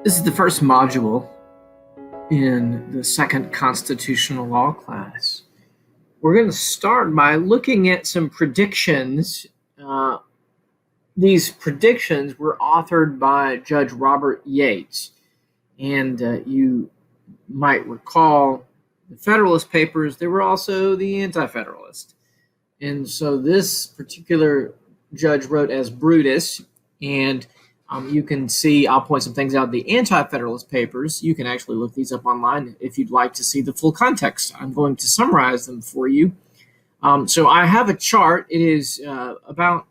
This is the first module in the second constitutional law class. We're going to start by looking at some predictions. These predictions were authored by Judge Robert Yates. And you might recall the Federalist Papers, there were also the Anti-Federalist. And so this particular judge wrote as Brutus, and you can see, I'll point some things out, the Anti-Federalist Papers. You can actually look these up online if you'd like to see the full context. I'm going to summarize them for you. So I have a chart. It is about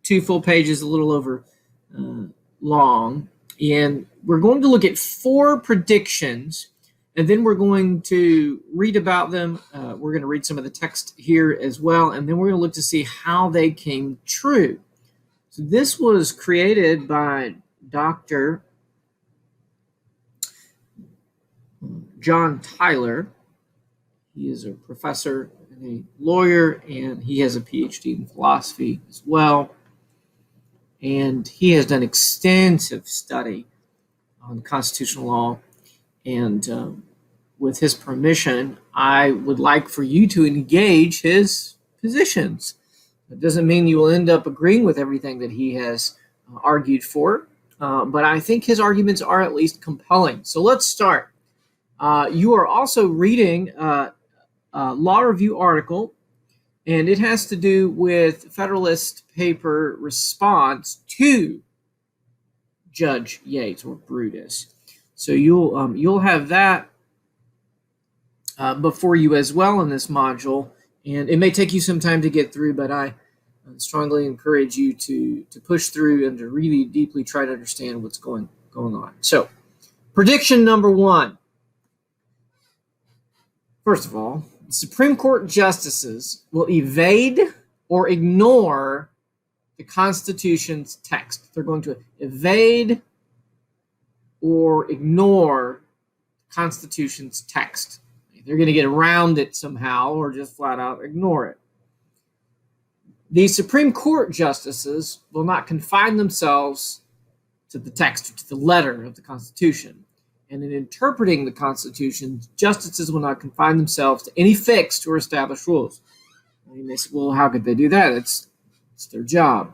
2 full pages, a little over long. And we're going to look at 4 predictions, and then we're going to read about them. We're going to read some of the text here as well, and then we're going to look to see how they came true. So this was created by Dr. John Tyler. He is a professor and a lawyer, and he has a PhD in philosophy as well. And he has done extensive study on constitutional law. And with his permission, I would like for you to engage his positions. It doesn't mean you will end up agreeing with everything that he has argued for, but I think his arguments are at least compelling. So let's start. You are also reading a law review article, and it has to do with Federalist paper response to Judge Yates or Brutus. So you'll have that before you as well in this module. And it may take you some time to get through, but I strongly encourage you to push through and to really deeply try to understand what's going on. So, prediction number 1. First of all, the Supreme Court justices will evade or ignore the Constitution's text. They're going to evade or ignore the Constitution's text. They're going to get around it somehow or just flat out ignore it. The Supreme Court justices will not confine themselves to the text or to the letter of the Constitution. And in interpreting the Constitution, justices will not confine themselves to any fixed or established rules. I mean, they say, well, how could they do that? It's their job.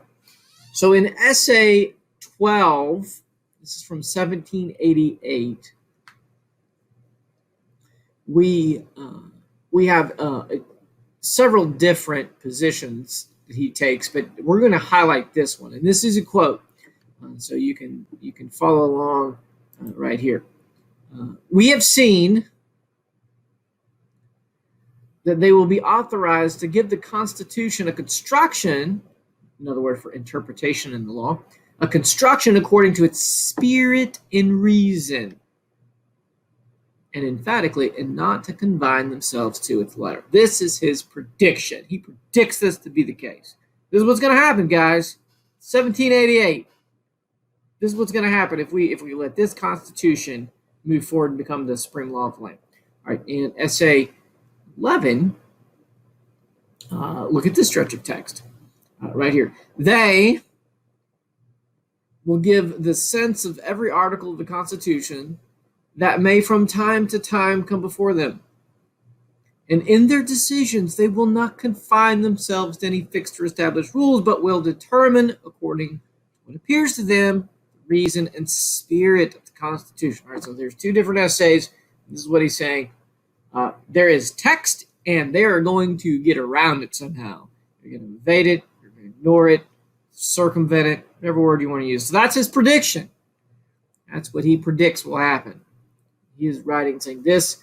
So in Essay 12, this is from 1788, we have several different positions that he takes, but we're going to highlight this one, and this is a quote, so you can follow along right here. We have seen that they will be authorized to give the Constitution a construction, another word for interpretation in the law, a construction according to its spirit and reason, and emphatically, and not to confine themselves to its letter. This is his prediction. He predicts this to be the case. This is what's going to happen, guys. 1788. This is what's going to happen if we let this Constitution move forward and become the supreme law of the land. All right, in Essay 11, look at this stretch of text right here. They will give the sense of every article of the Constitution that may from time to time come before them. And in their decisions, they will not confine themselves to any fixed or established rules, but will determine, according to what appears to them, the reason and spirit of the Constitution. All right, so there's 2 different essays. This is what he's saying. There is text, and they are going to get around it somehow. They're going to evade it, they're going to ignore it, circumvent it, whatever word you want to use. So that's his prediction. That's what he predicts will happen. He is writing saying this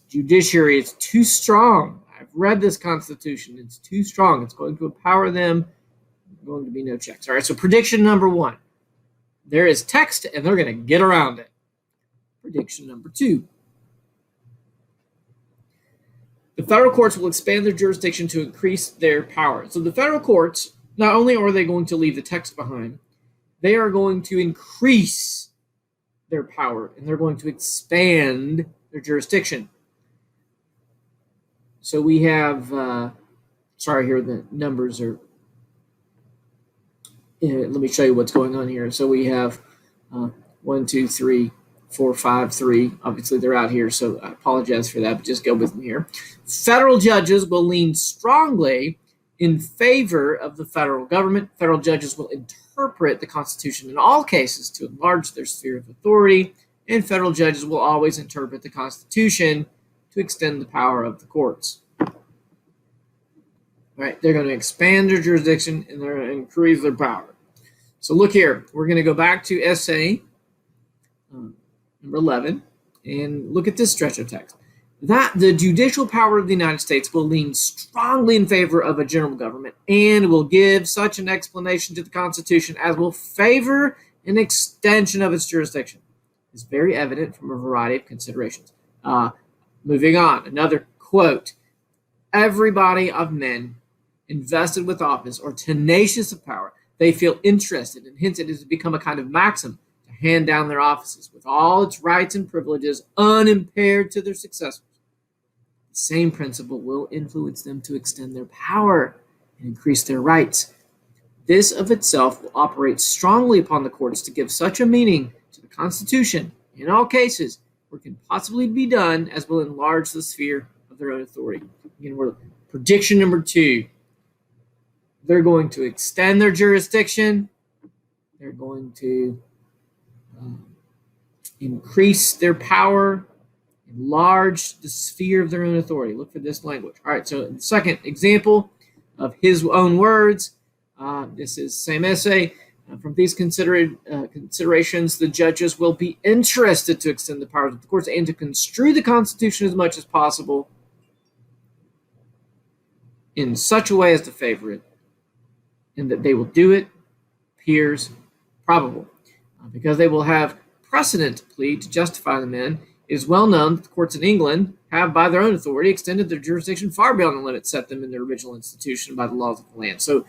judiciary is too strong. I've read this Constitution. It's too strong. It's going to empower them. There's going to be no checks. All right, so prediction number 1. There is text, and they're going to get around it. Prediction number 2. The federal courts will expand their jurisdiction to increase their power. So the federal courts, not only are they going to leave the text behind, they are going to increase their power, and they're going to expand their jurisdiction. So we have, sorry here, the numbers are, let me show you what's going on here. So we have 1, 2, 3, 4, 5, 3. Obviously, they're out here, so I apologize for that, but just go with me here. Federal judges will lean strongly in favor of the federal government. Federal judges will interpret the Constitution in all cases to enlarge their sphere of authority, and federal judges will always interpret the Constitution to extend the power of the courts. All right, they're going to expand their jurisdiction and they're going to increase their power. So look here, we're going to go back to essay number 11 and look at this stretch of text. That the judicial power of the United States will lean strongly in favor of a general government and will give such an explanation to the Constitution as will favor an extension of its jurisdiction. It's very evident from a variety of considerations. Moving on, another quote. Every body of men invested with office or tenacious of power, they feel interested, and hence it has become a kind of maxim to hand down their offices with all its rights and privileges unimpaired to their successors. The same principle will influence them to extend their power and increase their rights. This of itself will operate strongly upon the courts to give such a meaning to the Constitution in all cases where it can possibly be done as will enlarge the sphere of their own authority. Again, we're prediction number 2. They're going to extend their jurisdiction. They're going to increase their power, enlarge the sphere of their own authority. Look for this language. All right, so the second example of his own words, this is same essay. From these considerations, the judges will be interested to extend the powers of the courts and to construe the Constitution as much as possible in such a way as to favor it, and that they will do it appears probable. Because they will have precedent to plead to justify the men, it is well known that the courts in England have, by their own authority, extended their jurisdiction far beyond the limits set them in their original institution by the laws of the land. So,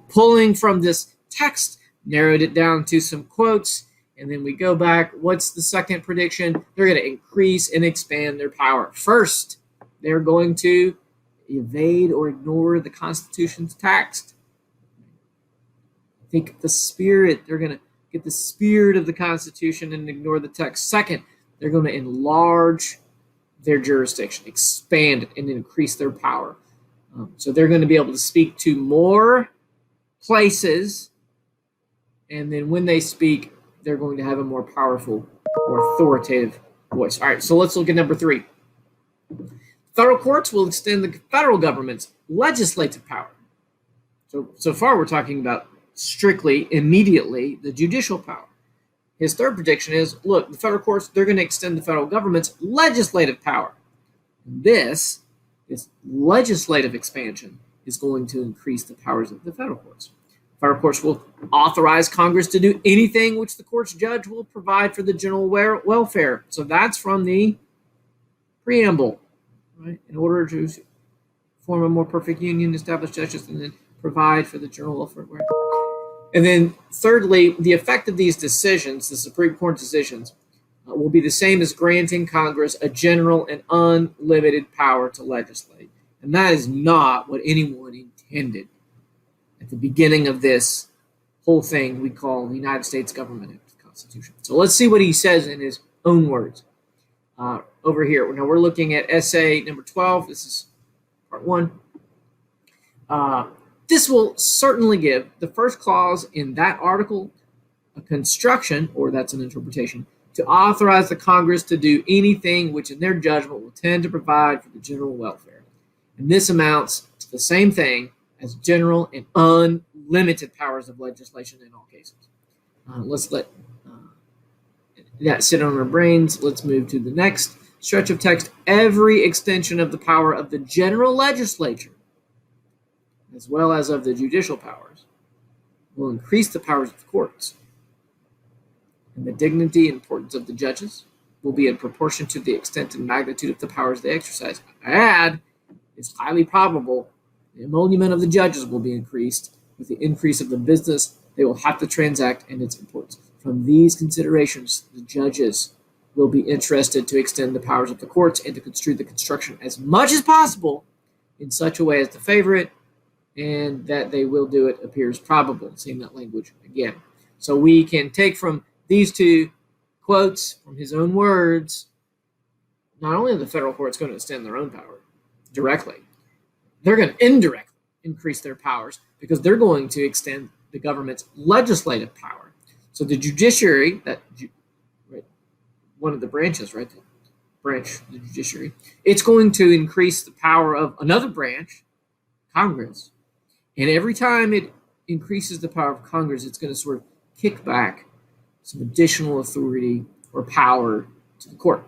pulling from this text, narrowed it down to some quotes, and then we go back. What's the second prediction? They're going to increase and expand their power. First, they're going to evade or ignore the Constitution's text. Think of the spirit. They're going to get the spirit of the Constitution and ignore the text. Second, they're going to enlarge their jurisdiction, expand it, and increase their power. So they're going to be able to speak to more places, and then when they speak, they're going to have a more powerful or authoritative voice. All right, so let's look at number 3. Federal courts will extend the federal government's legislative power. So far, we're talking about strictly, immediately, the judicial power. His third prediction is, look, the federal courts, they're going to extend the federal government's legislative power. This legislative expansion is going to increase the powers of the federal courts. Federal courts will authorize Congress to do anything which the court's judge will provide for the general welfare. So that's from the preamble, right? In order to form a more perfect union, establish justice, and then provide for the general welfare. And then thirdly, the effect of these decisions, the Supreme Court decisions, will be the same as granting Congress a general and unlimited power to legislate. And that is not what anyone intended at the beginning of this whole thing we call the United States government Constitution. So let's see what he says in his own words. Over here, now we're looking at essay number 12. This is part 1. This will certainly give the first clause in that article a construction, or that's an interpretation, to authorize the Congress to do anything which in their judgment will tend to provide for the general welfare. And this amounts to the same thing as general and unlimited powers of legislation in all cases. Let's let that sit on our brains. Let's move to the next stretch of text. Every extension of the power of the general legislature, as well as of the judicial powers, will increase the powers of the courts. And the dignity and importance of the judges will be in proportion to the extent and magnitude of the powers they exercise. I add, it's highly probable the emolument of the judges will be increased with the increase of the business they will have to transact and its importance. From these considerations, the judges will be interested to extend the powers of the courts and to construe the construction as much as possible in such a way as to favor it, and that they will do it appears probable. Seeing that language again. So we can take from these two quotes from his own words, not only are the federal courts going to extend their own power directly, they're going to indirectly increase their powers because they're going to extend the government's legislative power. So the judiciary, one of the branches, right, the judiciary, it's going to increase the power of another branch, Congress. And every time it increases the power of Congress, it's going to sort of kick back some additional authority or power to the court.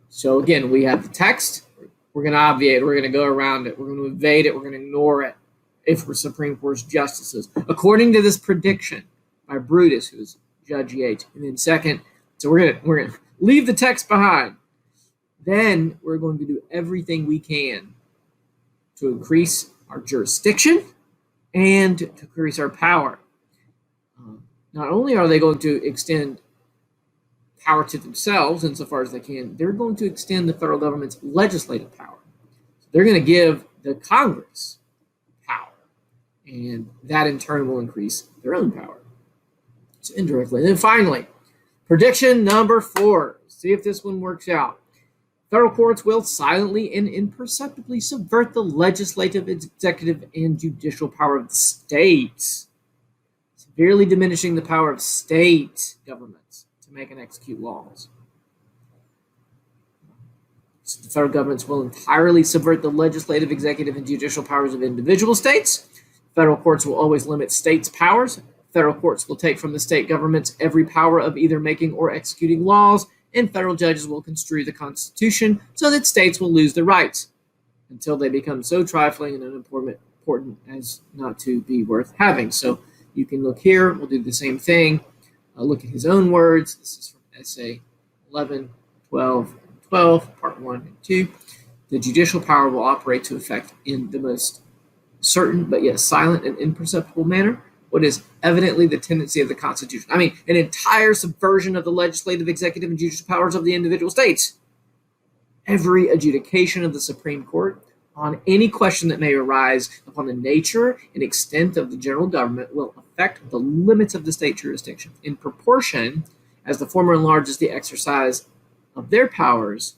So again, we have the text. We're going to obviate. We're going to go around it. We're going to evade it. We're going to ignore it if we're Supreme Court's justices, according to this prediction by Brutus, who is Judge Yates. And then second, so we're going to leave the text behind. Then we're going to do everything we can to increase our jurisdiction and to increase our power. Not only are they going to extend power to themselves insofar as they can, they're going to extend the federal government's legislative power. So they're going to give the Congress power, and that in turn will increase their own power. So indirectly. And then finally, prediction number 4. See if this one works out. Federal courts will silently and imperceptibly subvert the legislative, executive, and judicial power of the states, severely diminishing the power of state governments to make and execute laws. So the federal governments will entirely subvert the legislative, executive, and judicial powers of individual states. Federal courts will always limit states' powers. Federal courts will take from the state governments every power of either making or executing laws, and federal judges will construe the Constitution so that states will lose their rights until they become so trifling and unimportant as not to be worth having. So you can look here. We'll do the same thing. Look at his own words. This is from Essay 11, 12, and 12, Part 1 and 2. The judicial power will operate to effect in the most certain but yet silent and imperceptible manner what is evidently the tendency of the Constitution. I mean, an entire subversion of the legislative, executive, and judicial powers of the individual states. Every adjudication of the Supreme Court on any question that may arise upon the nature and extent of the general government will affect the limits of the state jurisdiction in proportion as the former enlarges the exercise of their powers,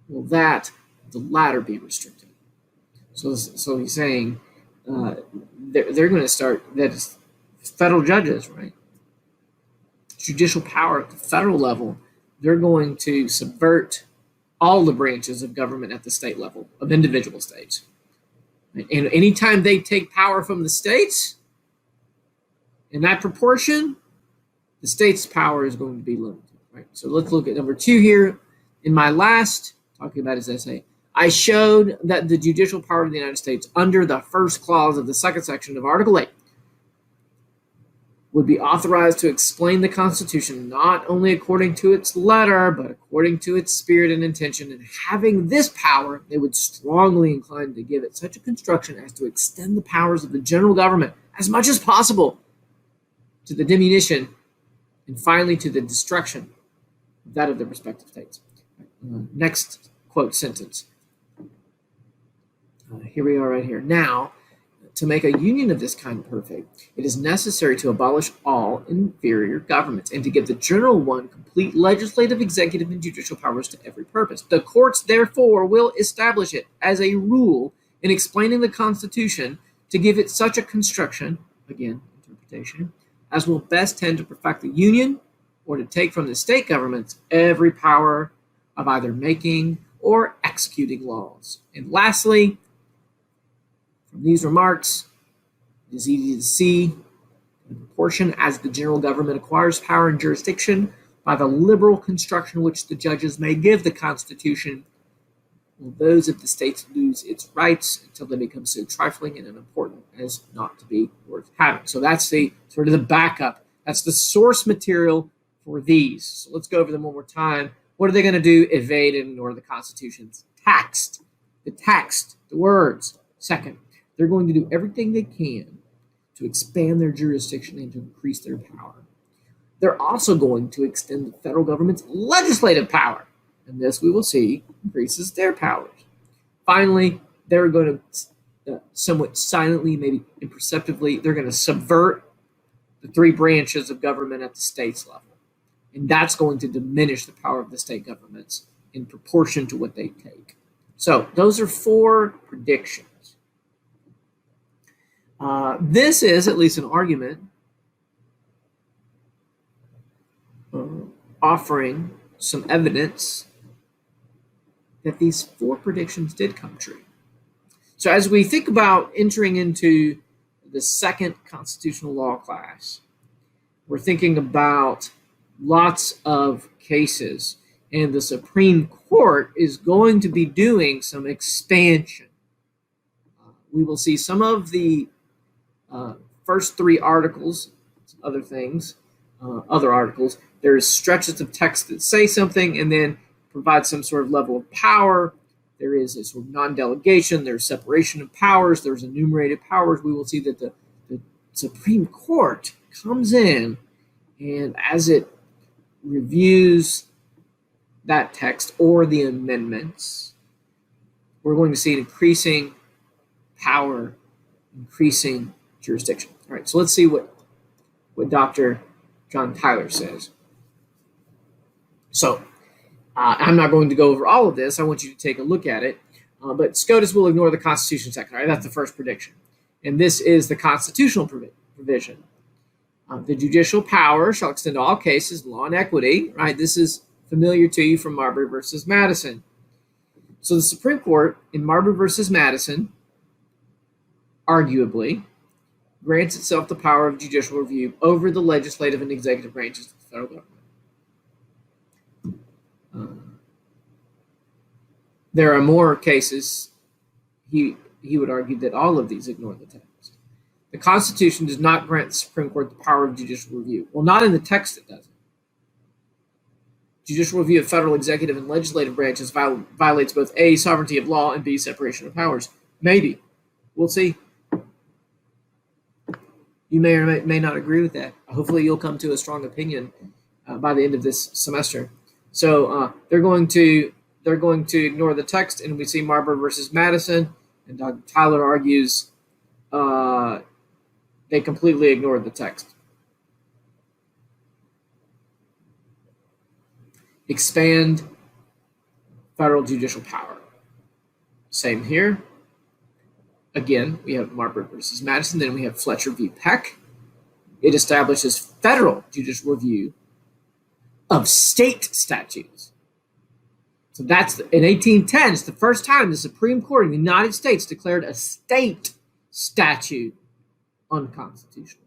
will that the latter be restricted. So he's saying they're going to start, that is federal judges, right? Judicial power at the federal level, they're going to subvert all the branches of government at the state level of individual states. And anytime they take power from the states, in that proportion, the state's power is going to be limited, right? So let's look at number 2 here. In my last, talking about his essay, I showed that the judicial power of the United States under the first clause of the second section of Article 8 would be authorized to explain the Constitution not only according to its letter, but according to its spirit and intention. And having this power, they would strongly incline to give it such a construction as to extend the powers of the general government as much as possible to the diminution and finally to the destruction of that of the respective states. Next quote sentence. Here we are right here. Now, to make a union of this kind perfect, it is necessary to abolish all inferior governments and to give the general one complete legislative, executive, and judicial powers to every purpose. The courts, therefore, will establish it as a rule in explaining the Constitution to give it such a construction, again, interpretation, as will best tend to perfect the union or to take from the state governments every power of either making or executing laws. And lastly, from these remarks, it is easy to see in proportion as the general government acquires power and jurisdiction by the liberal construction which the judges may give the Constitution, will those of the states lose its rights until they become so trifling and unimportant as not to be worth having. So that's the sort of the backup. That's the source material for these. So let's go over them one more time. What are they going to do? Evade and ignore the Constitution's text. The words. Second, they're going to do everything they can to expand their jurisdiction and to increase their power. they're also going to extend the federal government's legislative power. And this, we will see, increases their powers. Finally, they're going to somewhat silently, maybe imperceptibly, they're going to subvert the three branches of government at the states level. And that's going to diminish the power of the state governments in proportion to what they take. So those are 4 predictions. This is at least an argument offering some evidence that these 4 predictions did come true. So as we think about entering into the second constitutional law class, we're thinking about lots of cases, and the Supreme Court is going to be doing some expansion. We will see some of the first 3 articles, some other things, other articles. There's stretches of text that say something and then provide some sort of level of power. There is a sort of non-delegation, there's separation of powers, there's enumerated powers. We will see that the Supreme Court comes in, and as it reviews that text or the amendments, we're going to see an increasing power, increasing jurisdiction. All right, so let's see what Dr. John Tyler says. So I'm not going to go over all of this. I want you to take a look at it. But SCOTUS will ignore the Constitution section. Right? That's the first prediction. And this is the constitutional provision. The judicial power shall extend to all cases, law and equity. Right? This is familiar to you from Marbury versus Madison. So the Supreme Court in Marbury versus Madison, arguably, grants itself the power of judicial review over the legislative and executive branches of the federal government. There are more cases, he would argue, that all of these ignore the text. The Constitution does not grant the Supreme Court the power of judicial review. Well, not in the text it doesn't. Judicial review of federal, executive, and legislative branches violates both A, sovereignty of law, and B, separation of powers. Maybe. We'll see. You may or may not agree with that. Hopefully you'll come to a strong opinion by the end of this semester. So they're going to ignore the text, and we see Marbury versus Madison, and Dr. Tyler argues they completely ignored the text. Expand federal judicial power. Same here. Again, we have Marbury versus Madison. Then we have Fletcher v. Peck. It establishes federal judicial review of state statutes. So that's in 1810. It's the first time the Supreme Court of the United States declared a state statute unconstitutional.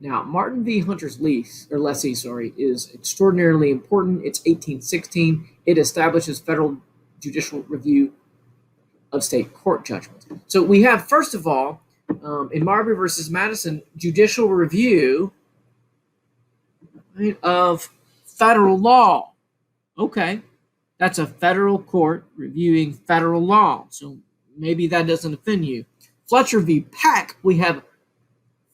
Now, Martin v. Hunter's Lessee, is extraordinarily important. It's 1816. It establishes federal judicial review of state court judgments. So we have, first of all, in Marbury versus Madison, judicial review, right, of federal law. Okay, that's a federal court reviewing federal law. So maybe that doesn't offend you. Fletcher v. Peck, we have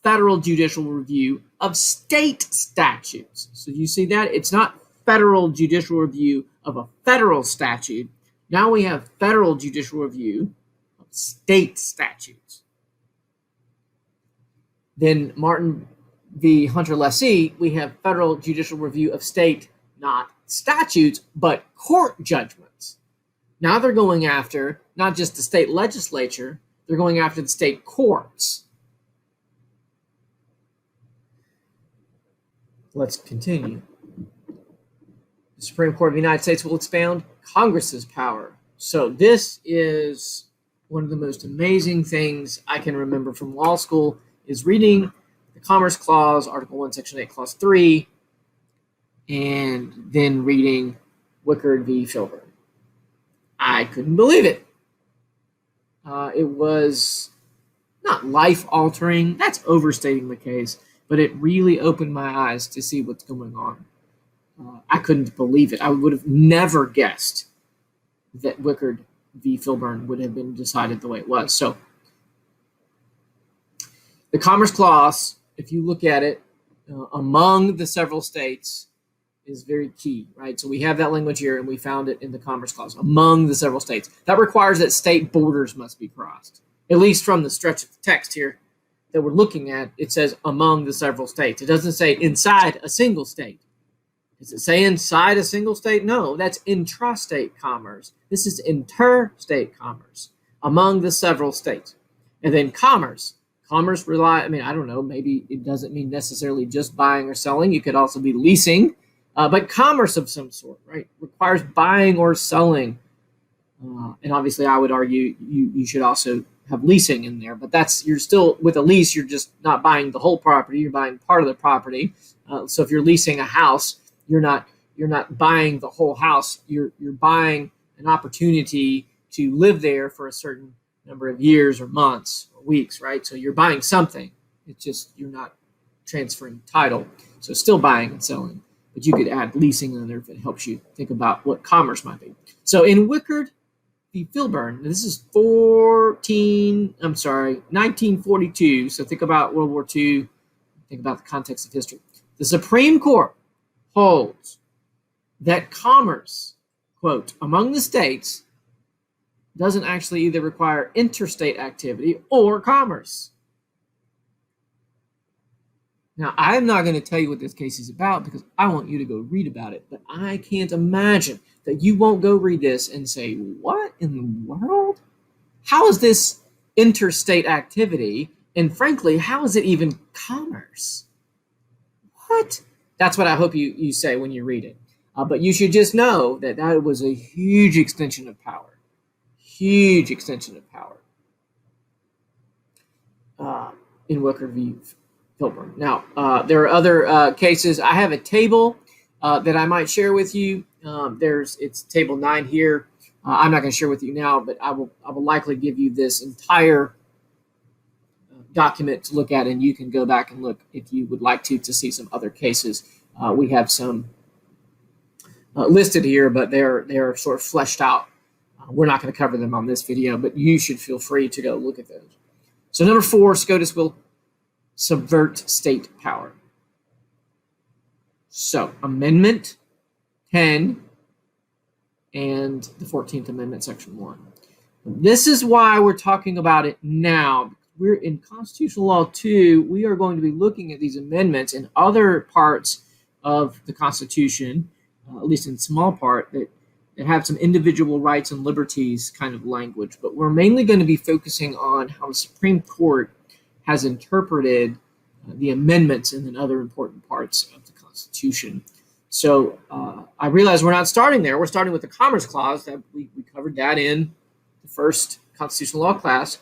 federal judicial review of state statutes. So you see that? It's not federal judicial review of a federal statute. Now we have federal judicial review of state statutes. Then Martin v. Hunter Lessee, we have federal judicial review of state, not statutes, but court judgments. Now they're going after not just the state legislature, they're going after the state courts. Let's continue. The Supreme Court of the United States will expand Congress's power. So this is one of the most amazing things I can remember from law school, is reading the Commerce Clause, Article 1, Section 8, Clause 3, and then reading Wickard v. Filburn. I couldn't believe it. It was not life-altering, that's overstating the case, but it really opened my eyes to see what's going on. I couldn't believe it. I would have never guessed that Wickard v. Filburn would have been decided the way it was. So the Commerce Clause, if you look at it, among the several states is very key, right? So we have that language here, and we found it in the Commerce Clause, among the several states. That requires that state borders must be crossed, at least from the stretch of the text here that we're looking at. It says among the several states. It doesn't say inside a single state. Does it say inside a single state? No, that's intrastate commerce. This is interstate commerce, among the several states. And then commerce. Commerce I don't know, maybe it doesn't mean necessarily just buying or selling. You could also be leasing. But commerce of some sort, right, requires buying or selling. And obviously, I would argue you should also have leasing in there. But you're still, with a lease, you're just not buying the whole property. You're buying part of the property. So if you're leasing a house, you're not buying the whole house. You're buying an opportunity to live there for a certain number of years or months or weeks, right? So you're buying something. It's just you're not transferring title. So still buying and selling. But you could add leasing in there if it helps you think about what commerce might be. So in Wickard v. Filburn, this is 1942. So think about World War II. Think about the context of history. The Supreme Court holds that commerce, quote, among the states doesn't actually either require interstate activity or commerce. Now, I'm not going to tell you what this case is about because I want you to go read about it, but I can't imagine that you won't go read this and say, what in the world? How is this interstate activity? And frankly, how is it even commerce? What? That's what I hope you say when you read it. But you should just know that that was a huge extension of power. Huge extension of power in Wickard v. Filburn. Now, there are other cases. I have a table that I might share with you. It's table 9 here. I'm not going to share with you now, but I will likely give you this entire document to look at, and you can go back and look if you would like to see some other cases. We have some listed here, but they're sort of fleshed out. We're not going to cover them on this video, but you should feel free to go look at those. So number 4, SCOTUS will subvert state power. So Amendment 10 and the 14th Amendment, Section 1. This is why we're talking about it now. We're in Constitutional Law 2. We are going to be looking at these amendments in other parts of the Constitution, at least in small part, that have some individual rights and liberties kind of language. But we're mainly going to be focusing on how the Supreme Court has interpreted the amendments and then other important parts of the Constitution. So I realize we're not starting there. We're starting with the Commerce Clause. That we covered that in the first constitutional law class.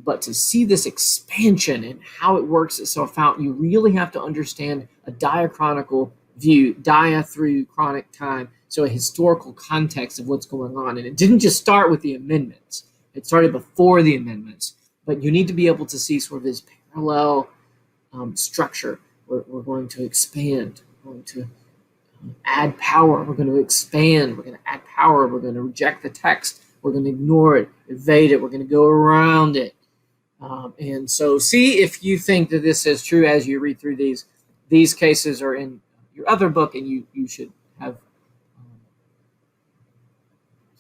But to see this expansion and how it works itself out, you really have to understand a diachronical view, through chronic time, so a historical context of what's going on. And it didn't just start with the amendments. It started before the amendments. But you need to be able to see sort of this parallel structure. We're going to expand. We're going to add power. We're going to expand. We're going to add power. We're going to reject the text. We're going to ignore it, evade it. We're going to go around it. And so see if you think that this is true as you read through these. These cases are in your other book, and you should have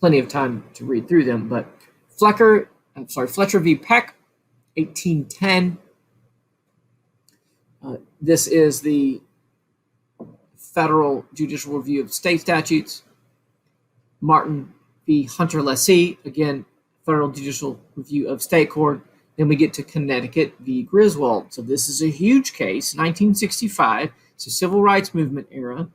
plenty of time to read through them. But Fletcher v. Peck, 1810. This is the Federal Judicial Review of State Statutes. Martin v. Hunter-Lessee, again, Federal Judicial Review of State Court. Then we get to Connecticut v. Griswold. So this is a huge case, 1965. It's a civil rights movement era.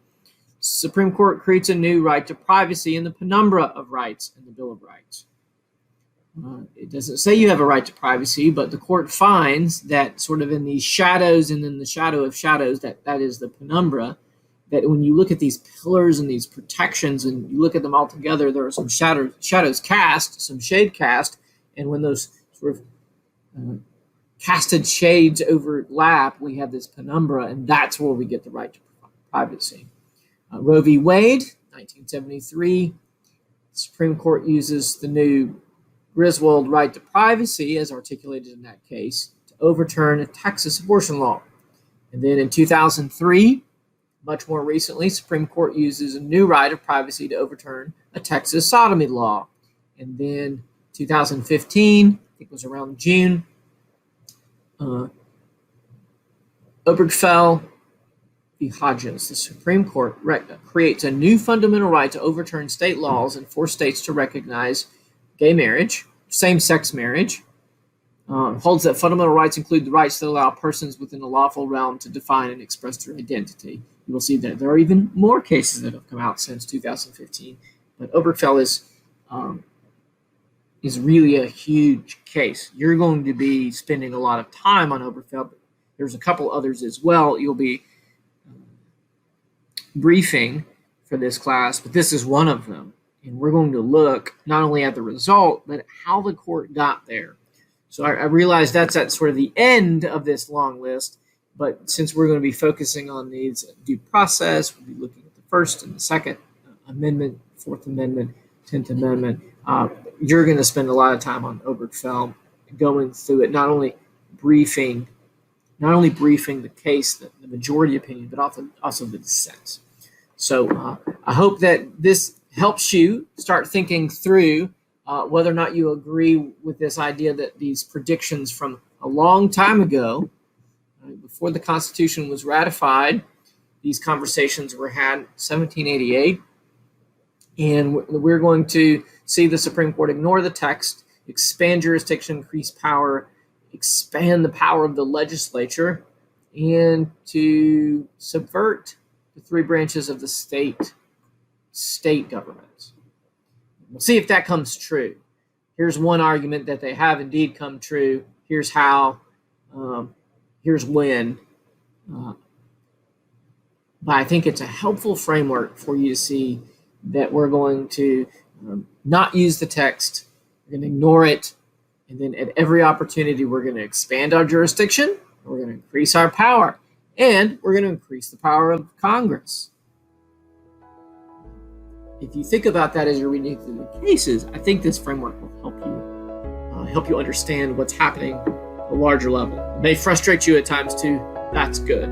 Supreme Court creates a new right to privacy in the penumbra of rights in the Bill of Rights. It doesn't say you have a right to privacy, but the court finds that sort of in these shadows and in the shadow of shadows, that is the penumbra, that when you look at these pillars and these protections and you look at them all together, there are some shadows cast, some shade cast, and when those sort of casted shades overlap, we have this penumbra, and that's where we get the right to privacy. Roe v. Wade, 1973, the Supreme Court uses the new Griswold right to privacy, as articulated in that case, to overturn a Texas abortion law. And then in 2003, much more recently, Supreme Court uses a new right of privacy to overturn a Texas sodomy law. And then 2015, I think it was around June, Obergefell v. Hodges, the Supreme Court creates a new fundamental right to overturn state laws and force states to recognize gay marriage, same-sex marriage, holds that fundamental rights include the rights that allow persons within the lawful realm to define and express their identity. You will see that there are even more cases that have come out since 2015, but Obergefell is really a huge case. You're going to be spending a lot of time on Obergefell, but there's a couple others as well you'll be briefing for this class, but this is one of them. And we're going to look not only at the result, but how the court got there. So I realize that's at sort of the end of this long list, but since we're going to be focusing on these due process, we'll be looking at the First and the Second Amendment, Fourth Amendment, 10th Amendment. You're going to spend a lot of time on Obergefell, going through it, not only briefing the case, the majority opinion, but also the dissents. So I hope that this helps you start thinking through whether or not you agree with this idea that these predictions from a long time ago, before the Constitution was ratified, these conversations were had in 1788, and we're going to see the Supreme Court ignore the text, expand jurisdiction, increase power, expand the power of the legislature, and to subvert the three branches of the state government. We'll see if that comes true. Here's one argument that they have indeed come true. Here's how. Here's when. But I think it's a helpful framework for you to see that we're going to not use the text. We're going to ignore it. And then at every opportunity, we're going to expand our jurisdiction. We're going to increase our power. And we're going to increase the power of Congress. If you think about that as you're reading through the cases, I think this framework will help you understand what's happening at a larger level. It may frustrate you at times too. That's good.